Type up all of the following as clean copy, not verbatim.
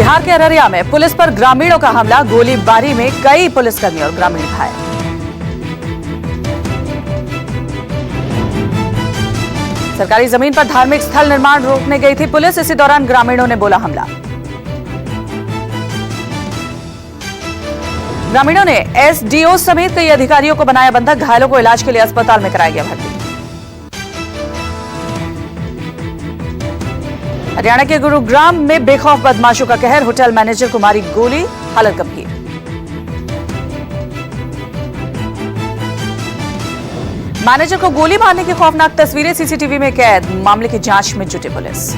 बिहार के अररिया में पुलिस पर ग्रामीणों का हमला, गोलीबारी में कई पुलिसकर्मी और ग्रामीण घायल। सरकारी जमीन पर धार्मिक स्थल निर्माण रोकने गई थी पुलिस, इसी दौरान ग्रामीणों ने बोला हमला। ग्रामीणों ने एसडीओ समेत कई अधिकारियों को बनाया बंधक, घायलों को इलाज के लिए अस्पताल में कराया गया भर्ती। हरियाणा के गुरुग्राम में बेखौफ बदमाशों का कहर, होटल मैनेजर को मारी गोली, हालत गंभीर। मैनेजर को गोली मारने की खौफनाक तस्वीरें सीसीटीवी में कैद, मामले की जांच में जुटी पुलिस।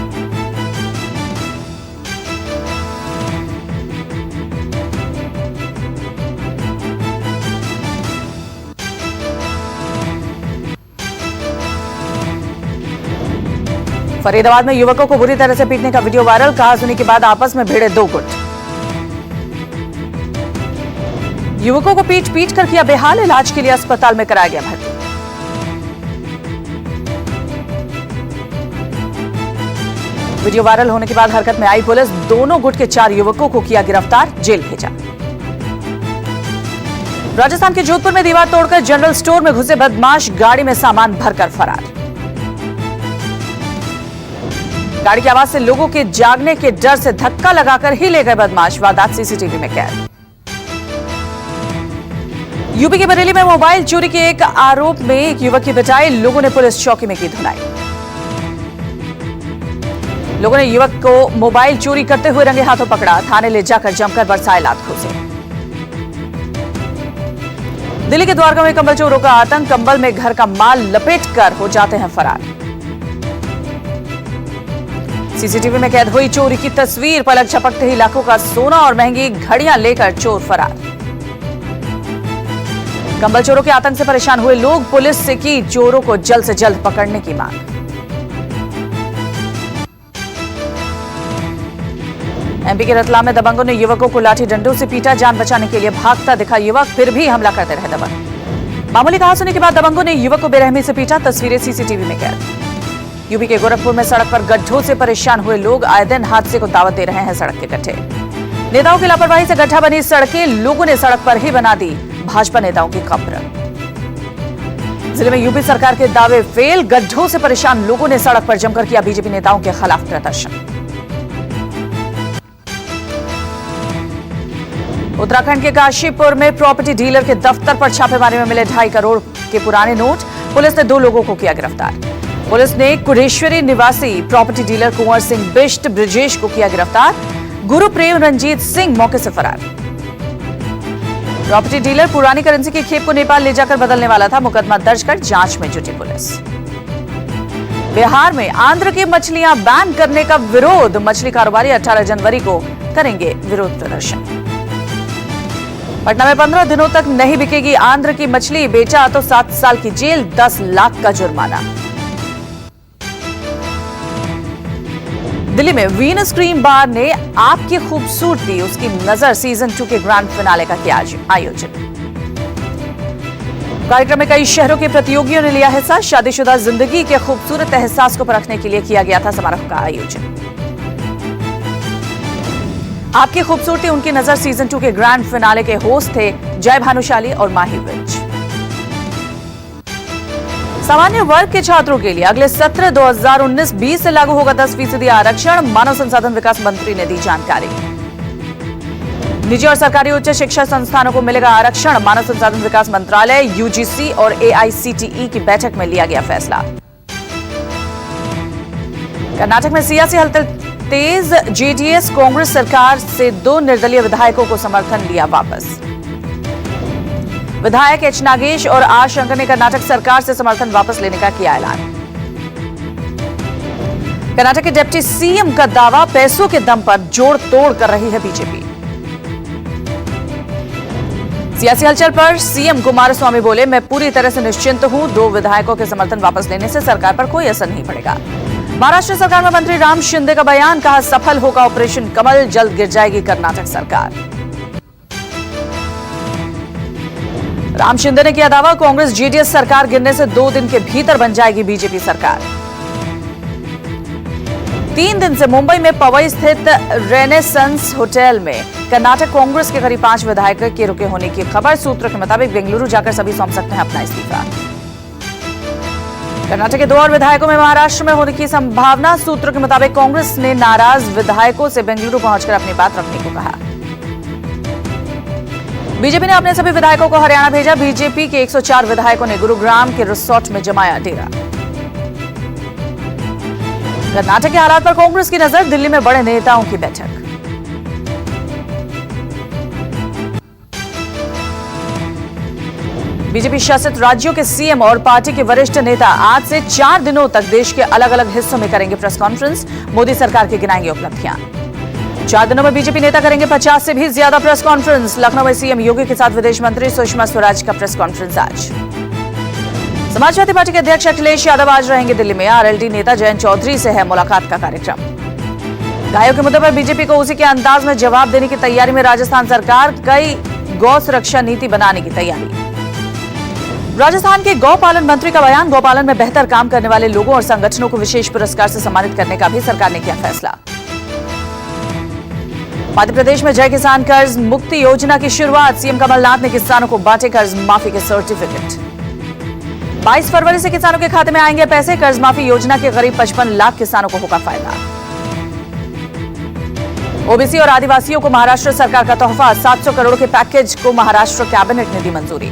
फरीदाबाद में युवकों को बुरी तरह से पीटने का वीडियो वायरल, कहासुनी के बाद आपस में भिड़े दो गुट। युवकों को पीट पीट कर किया बेहाल, इलाज के लिए अस्पताल में कराया गया भर्ती। वीडियो वायरल होने के बाद हरकत में आई पुलिस, दोनों गुट के 4 युवकों को किया गिरफ्तार, जेल भेजा। राजस्थान के जोधपुर में दीवार तोड़कर जनरल स्टोर में घुसे बदमाश, गाड़ी में सामान भरकर फरार। गाड़ी की आवाज से लोगों के जागने के डर से धक्का लगाकर ही ले गए बदमाश, वारदात सीसीटीवी में कैद। यूपी के बरेली में मोबाइल चोरी के एक आरोप में एक युवक की पिटाई, लोगों ने पुलिस चौकी में की धुनाई। लोगों ने युवक को मोबाइल चोरी करते हुए रंगे हाथों पकड़ा, थाने ले जाकर जमकर बरसाए लात घूंसे। दिल्ली के द्वारका में कंबल चोरों का आतंक, कंबल में घर का माल लपेटकर हो जाते हैं फरार। सीसीटीवी में कैद हुई चोरी की तस्वीर, पलक झपकते ही लाखों का सोना और महंगी घड़ियां लेकर चोर फरार। कंबल चोरों के आतंक से परेशान हुए लोग, पुलिस से की चोरों को जल्द से जल्द पकड़ने की मांग। एमपी के रतलाम में दबंगों ने युवकों को लाठी डंडों से पीटा, जान बचाने के लिए भागता दिखा युवक, फिर भी हमला करते रहे दबंग। मामूली कहासुनी के बाद दबंगों ने युवक को बेरहमी से पीटा, तस्वीरें सीसीटीवी में कैद। यूपी के गोरखपुर में सड़क पर गड्ढों से परेशान हुए लोग आए दिन हादसे को दावत दे रहे हैं सड़क के गड्ढे। नेताओं की लापरवाही से गड्ढा बनी सड़कें, लोगों ने सड़क पर ही बना दी भाजपा नेताओं की कब्र। जिले में यूपी सरकार के दावे फेल, गड्ढों से परेशान लोगों ने सड़क पर जमकर किया बीजेपी नेताओं के खिलाफ प्रदर्शन। उत्तराखंड के काशीपुर में प्रॉपर्टी डीलर के दफ्तर पर छापेमारी में मिले 2.5 करोड़ के पुराने नोट, पुलिस ने 2 लोगों को किया गिरफ्तार। पुलिस ने कुरेश्वरी निवासी प्रॉपर्टी डीलर कुंवर सिंह बिष्ट ब्रजेश को किया गिरफ्तार, गुरुप्रेम रंजीत सिंह मौके से फरार। प्रॉपर्टी डीलर पुरानी करेंसी की खेप को नेपाल ले जाकर बदलने वाला था, मुकदमा दर्ज कर जांच में जुटी पुलिस। बिहार में आंध्र की मछलियां बैन करने का विरोध, मछली कारोबारी 18 जनवरी को करेंगे विरोध प्रदर्शन। पटना में 15 दिनों तक नहीं बिकेगी आंध्र की मछली, बेचा तो 7 साल की जेल, 10 लाख का जुर्माना। दिल्ली में वीनस क्रीम बार ने आपकी खूबसूरती उसकी नजर सीजन 2 के ग्रैंड फिनाले का किया आयोजन। कार्यक्रम में कई शहरों के प्रतियोगियों ने लिया हिस्सा, शादीशुदा जिंदगी के खूबसूरत एहसास को परखने के लिए किया गया था समारोह का आयोजन। आपकी खूबसूरती उनकी नजर सीजन 2 के ग्रैंड फिनाले के होस्ट थे जय भानुशाली और माही विज। सामान्य वर्ग के छात्रों के लिए अगले सत्र 2019-20 से लागू होगा 10% आरक्षण, मानव संसाधन विकास मंत्री ने दी जानकारी। निजी और सरकारी उच्च शिक्षा संस्थानों को मिलेगा आरक्षण, मानव संसाधन विकास मंत्रालय, यूजीसी और एआईसीटीई की बैठक में लिया गया फैसला। कर्नाटक में सियासी हलचल तेज, जेडीएस कांग्रेस सरकार से 2 निर्दलीय विधायकों को समर्थन लिया वापस। विधायक एच नागेश और आर शंकर ने कर्नाटक सरकार से समर्थन वापस लेने का किया ऐलान। कर्नाटक के डिप्टी सीएम का दावा, पैसों के दम पर जोड़ तोड़ कर रही है बीजेपी। सियासी हलचल पर सीएम कुमारस्वामी बोले, मैं पूरी तरह से निश्चिंत हूं, 2 विधायकों के समर्थन वापस लेने से सरकार पर कोई असर नहीं पड़ेगा। महाराष्ट्र सरकार में मंत्री राम शिंदे का बयान, कहा सफल होगा ऑपरेशन कमल, जल्द गिर जाएगी कर्नाटक सरकार। राम शिंदे ने किया दावा, कांग्रेस जेडीएस सरकार गिरने से 2 दिन के भीतर बन जाएगी बीजेपी सरकार। 3 दिन से मुंबई में पवई स्थित रेनेसेंस होटल में कर्नाटक कांग्रेस के करीब 5 विधायक के रुके होने की खबर। सूत्रों के मुताबिक बेंगलुरु जाकर सभी सौंप सकते हैं अपना इस्तीफा। कर्नाटक के 2 और विधायकों में महाराष्ट्र में होने की संभावना। सूत्रों के मुताबिक कांग्रेस ने नाराज विधायकों से बेंगलुरु पहुंचकर अपनी बात रखने को कहा। बीजेपी ने अपने सभी विधायकों को हरियाणा भेजा। बीजेपी के 104 विधायकों ने गुरुग्राम के रिसोर्ट में जमाया डेरा। कर्नाटक के हालात पर कांग्रेस की नजर। दिल्ली में बड़े नेताओं की बैठक। बीजेपी शासित राज्यों के सीएम और पार्टी के वरिष्ठ नेता आज से 4 दिनों तक देश के अलग अलग हिस्सों में करेंगे प्रेस कॉन्फ्रेंस। मोदी सरकार की गिनाएंगे उपलब्धियां। 4 दिनों में बीजेपी नेता करेंगे 50 से भी ज्यादा प्रेस कॉन्फ्रेंस। लखनऊ में सीएम योगी के साथ विदेश मंत्री सुषमा स्वराज का प्रेस कॉन्फ्रेंस आज। समाजवादी पार्टी के अध्यक्ष अखिलेश यादव आज रहेंगे दिल्ली में। आरएलडी नेता जयंत चौधरी से है मुलाकात का कार्यक्रम। गायों के मुद्दे पर बीजेपी को उसी के अंदाज में जवाब देने की तैयारी में राजस्थान सरकार। कई गौ सुरक्षा नीति बनाने की तैयारी। राजस्थान के गौपालन मंत्री का बयान। गौपालन में बेहतर काम करने वाले लोगों और संगठनों को विशेष पुरस्कार से सम्मानित करने का भी सरकार ने किया फैसला। मध्य प्रदेश में जय किसान कर्ज मुक्ति योजना की शुरुआत। सीएम कमलनाथ ने किसानों को बांटे कर्ज माफी के सर्टिफिकेट। 22 फरवरी से किसानों के खाते में आएंगे पैसे। कर्ज माफी योजना के करीब 55 लाख किसानों को होगा फायदा। ओबीसी और आदिवासियों को महाराष्ट्र सरकार का तोहफा। 700 करोड़ के पैकेज को महाराष्ट्र कैबिनेट ने दी मंजूरी।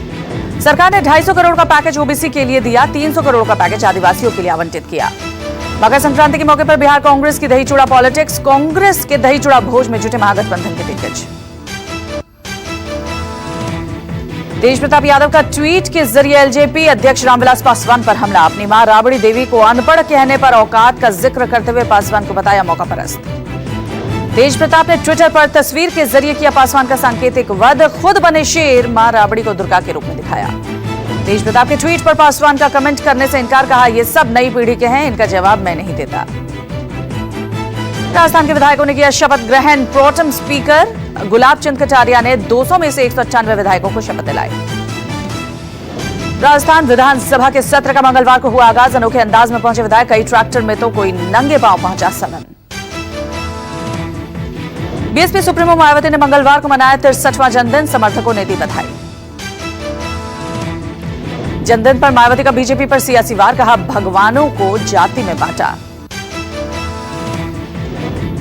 सरकार ने 250 करोड़ का पैकेज ओबीसी के लिए दिया। 300 करोड़ का पैकेज आदिवासियों के लिए आवंटित किया। मकर संक्रांति के मौके पर बिहार कांग्रेस की दही चूड़ा पॉलिटिक्स। कांग्रेस के दही चूड़ा भोज में जुटे महागठबंधन के दिग्गज। तेज प्रताप यादव का ट्वीट के जरिए एलजेपी अध्यक्ष रामविलास पासवान पर हमला। अपनी मां राबड़ी देवी को अनपढ़ कहने पर औकात का जिक्र करते हुए पासवान को बताया मौकापरस्त। तेज प्रताप ने ट्विटर पर तस्वीर के जरिए किया पासवान का सांकेतिक वध। खुद बने शेर, मां राबड़ी को दुर्गा के रूप में दिखाया। तेज प्रताप के ट्वीट पर पासवान का कमेंट करने से इनकार। कहा, ये सब नई पीढ़ी के हैं, इनका जवाब मैं नहीं देता। राजस्थान के विधायकों ने किया शपथ ग्रहण। प्रोटेम स्पीकर गुलाब चंद कटारिया ने 200 में से 198 विधायकों को शपथ दिलाई। राजस्थान विधानसभा के सत्र का मंगलवार को हुआ आगाज। अनोखे अंदाज में पहुंचे विधायक। कई ट्रैक्टर में तो कोई नंगे पांव पहुंचा सदन। बीएसपी सुप्रीमो मायावती ने मंगलवार को मनाया 63वां जन्मदिन। समर्थकों ने दी बधाई। जन्मदिन पर मायावती का बीजेपी पर सियासी वार। कहा, भगवानों को जाति में बांटा।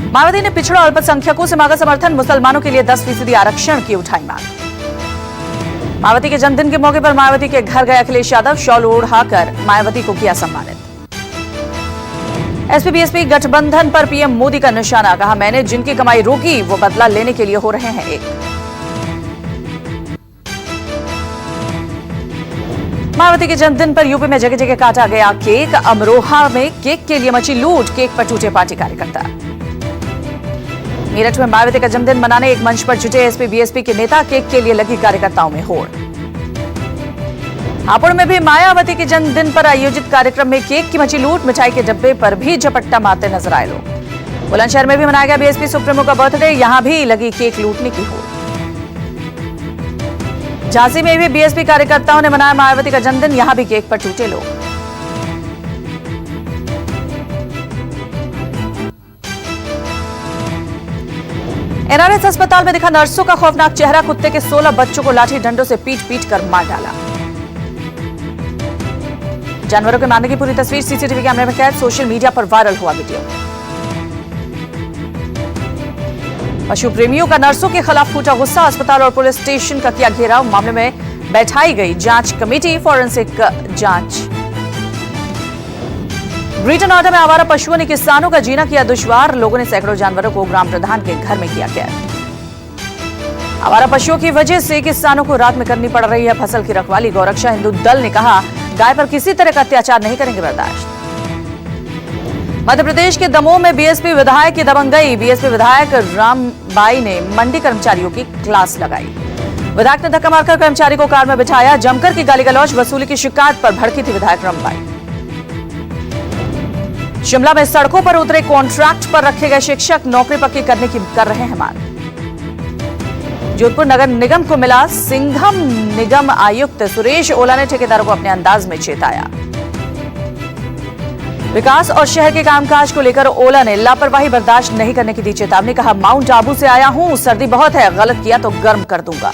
मायावती ने पिछड़ों और अल्पसंख्यकों से मांगा समर्थन। मुसलमानों के लिए 10% आरक्षण की उठाई मांग। मायावती के जन्मदिन के मौके पर मायावती के घर गए अखिलेश यादव। शॉल ओढ़ाकर मायावती को किया सम्मानित। एसपी बीएसपी गठबंधन पर पीएम मोदी का निशाना। कहा, मैंने जिनकी कमाई रोकी वो बदला लेने के लिए हो रहे हैं एक। मायावती के जन्मदिन पर यूपी में जगह जगह काटा गया केक। अमरोहा में केक के लिए मची लूट। केक पर टूटे पार्टी कार्यकर्ता। मेरठ में मायावती का जन्मदिन मनाने एक मंच पर जुटे एसपी बीएसपी के नेता। केक के लिए लगी कार्यकर्ताओं में होड़। हापुड़ में भी मायावती के जन्मदिन पर आयोजित कार्यक्रम में केक की मची लूट। मिठाई के डब्बे पर भी झपट्टा मारते नजर आए लोग। बुलंदशहर में भी मनाया गया बीएसपी सुप्रीमो का बर्थडे। यहां भी लगी केक लूटने की होड़। झांसी में भी बीएसपी कार्यकर्ताओं ने मनाया मायावती का जन्मदिन। यहां भी केक पर टूटे लोग। एनआरएस अस्पताल में दिखा नर्सों का खौफनाक चेहरा। कुत्ते के 16 बच्चों को लाठी डंडों से पीट कर मार डाला। जानवरों के मारने की पूरी तस्वीर सीसीटीवी कैमरे में कैद। सोशल मीडिया पर वायरल हुआ वीडियो। पशु प्रेमियों का नर्सों के खिलाफ फूटा गुस्सा। अस्पताल और पुलिस स्टेशन का किया घेराव। मामले में बैठाई गई जांच कमेटी। फॉरेंसिक जांच। ब्रिटेन नोएडा में आवारा पशुओं ने किसानों का जीना किया दुश्वार। लोगों ने सैकड़ों जानवरों को ग्राम प्रधान के घर में किया कैद। आवारा पशुओं की वजह से किसानों को रात में करनी पड़ रही है फसल की रखवाली। गौरक्षा हिंदू दल ने कहा, गाय पर किसी तरह का अत्याचार नहीं करेंगे बर्दाश्त। मध्य प्रदेश के दमोह में बीएसपी विधायक की दबंगई। बीएसपी विधायक रामबाई ने मंडी कर्मचारियों की क्लास लगाई। विधायक ने धक्का मारकर कर्मचारी को कार में बिठाया। जमकर की गाली गलौज वसूली की शिकायत पर भड़की थी विधायक रामबाई। शिमला में सड़कों पर उतरे कॉन्ट्रैक्ट पर रखे गए शिक्षक नौकरी पक्की करने की कर रहे हैं मांग। जोधपुर नगर निगम को मिला सिंघम। निगम आयुक्त सुरेश ओला ने ठेकेदारों को अपने अंदाज में चेताया। विकास और शहर के कामकाज को लेकर ओला ने लापरवाही बर्दाश्त नहीं करने की दी चेतावनी। कहा, माउंट आबू से आया हूं, सर्दी बहुत है, गलत किया तो गर्म कर दूंगा।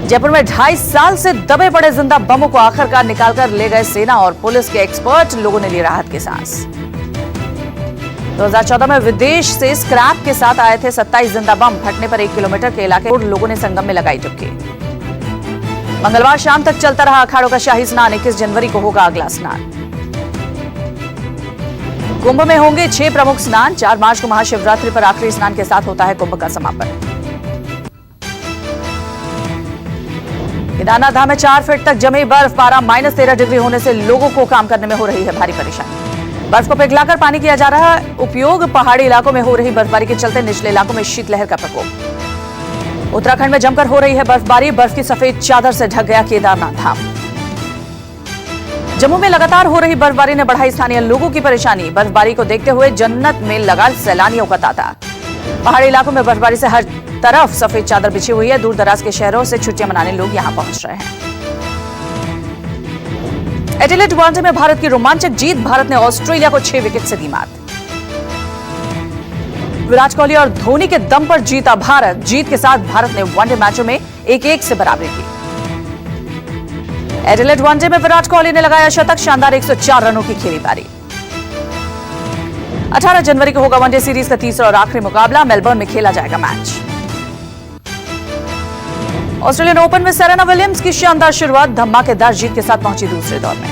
जयपुर में 2.5 साल से दबे पड़े जिंदा बमों को आखिरकार निकालकर ले गए सेना और पुलिस के एक्सपर्ट। लोगों ने ली राहत की सांस। 2014 में विदेश से स्क्रैप के साथ आए थे 27 जिंदा बम। फटने पर 1 किलोमीटर के इलाके लोगों ने संगम में लगाई डुबकी। मंगलवार शाम तक चलता रहा अखाड़ों का शाही स्नान। 21 जनवरी को होगा अगला स्नान। कुंभ में होंगे 6 प्रमुख स्नान। 4 मार्च को महाशिवरात्रि पर आखिरी स्नान के साथ होता है कुंभ का समापन। केदारनाथ धाम में 4 फीट तक जमी बर्फ। पारा -13 डिग्री होने से लोगों को काम करने में हो रही है भारी परेशानी। बर्फ को पिघलाकर पानी किया जा रहा है उपयोग। पहाड़ी इलाकों में हो रही बर्फबारी के चलते निचले इलाकों में शीतलहर का प्रकोप। उत्तराखंड में जमकर हो रही है बर्फबारी। बर्फ की सफेद चादर से ढक गया केदारनाथ धाम। जम्मू में लगातार हो रही बर्फबारी ने बढ़ाई स्थानीय लोगों की परेशानी। बर्फबारी को देखते हुए जन्नत में लगा सैलानियों का तांता। पहाड़ी इलाकों में बर्फबारी से हर तरफ सफेद चादर बिछी हुई है। दूर दराज के शहरों से छुट्टियां मनाने लोग यहां पहुंच रहे हैं। एडिलेड वनडे में भारत की रोमांचक जीत। भारत ने ऑस्ट्रेलिया को 6 विकेट से दी मात। विराट कोहली और धोनी के दम पर जीता भारत। जीत के साथ भारत ने वनडे मैचों में 1-1 से बराबरी की। एडिलेड वनडे में विराट कोहली ने लगाया शतक। शानदार 104 रनों की खेली पारी। 18 जनवरी को होगा वनडे सीरीज का तीसरा और आखिरी मुकाबला। मेलबर्न में खेला जाएगा मैच। ऑस्ट्रेलियन ओपन में सेरेना विलियम्स की शानदार शुरुआत। धमाकेदार जीत के साथ पहुंची दूसरे दौर में।